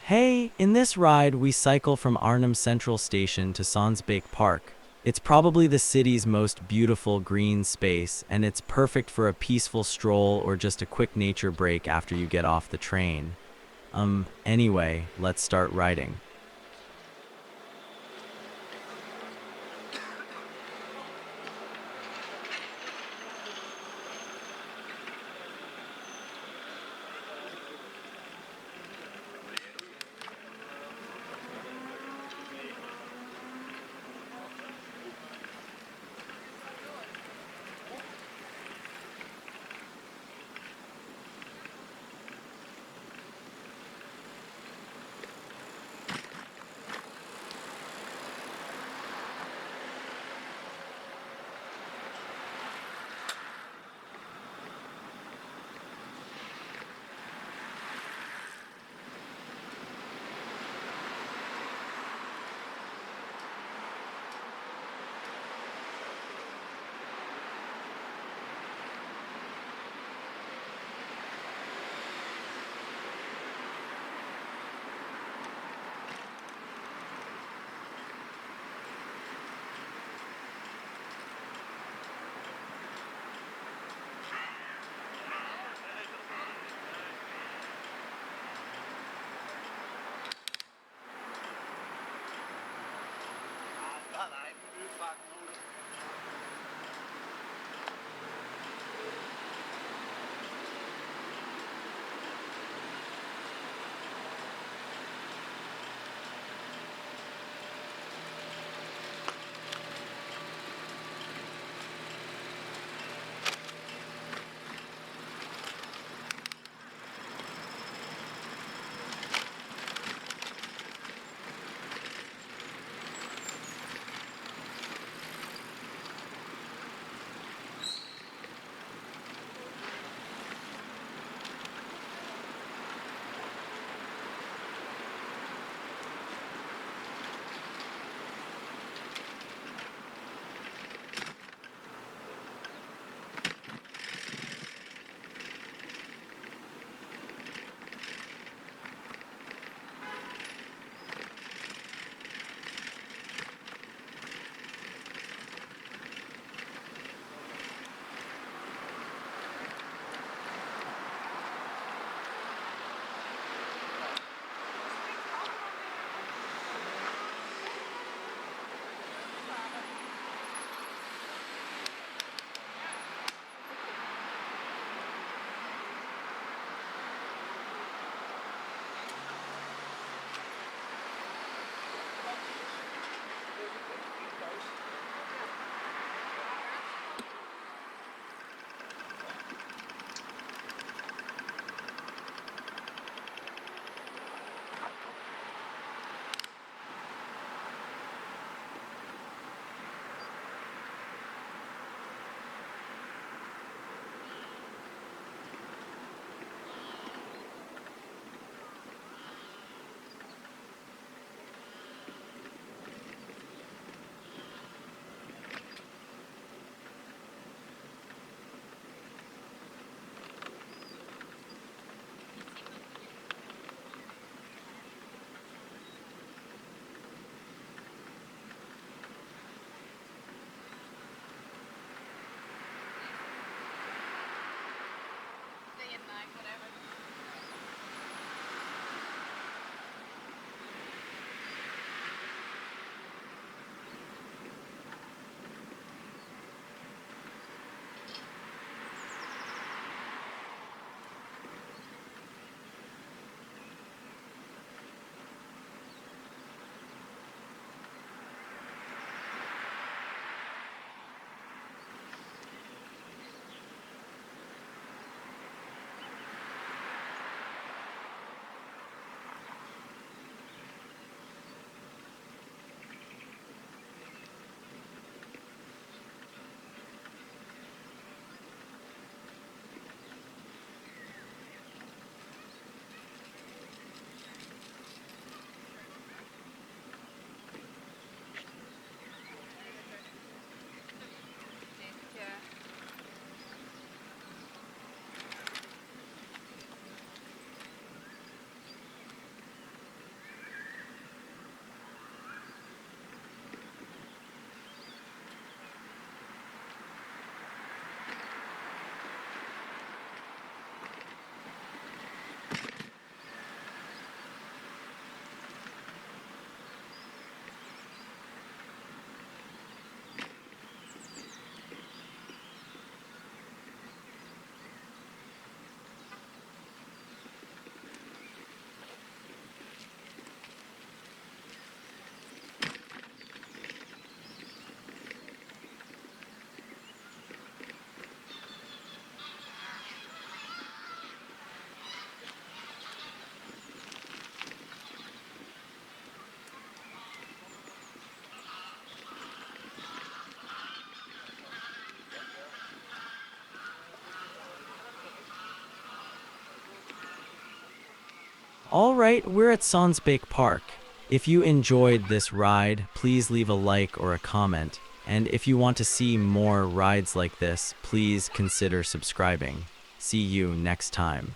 Hey, in this ride, we cycle from Arnhem Central Station to Sonsbeek Park. It's probably the city's most beautiful green space, and it's perfect for a peaceful stroll or just a quick nature break after you get off the train. Anyway, let's start riding. All right, we're at Sonsbeek Park. If you enjoyed this ride, please leave a like or a comment. And if you want to see more rides like this, please consider subscribing. See you next time.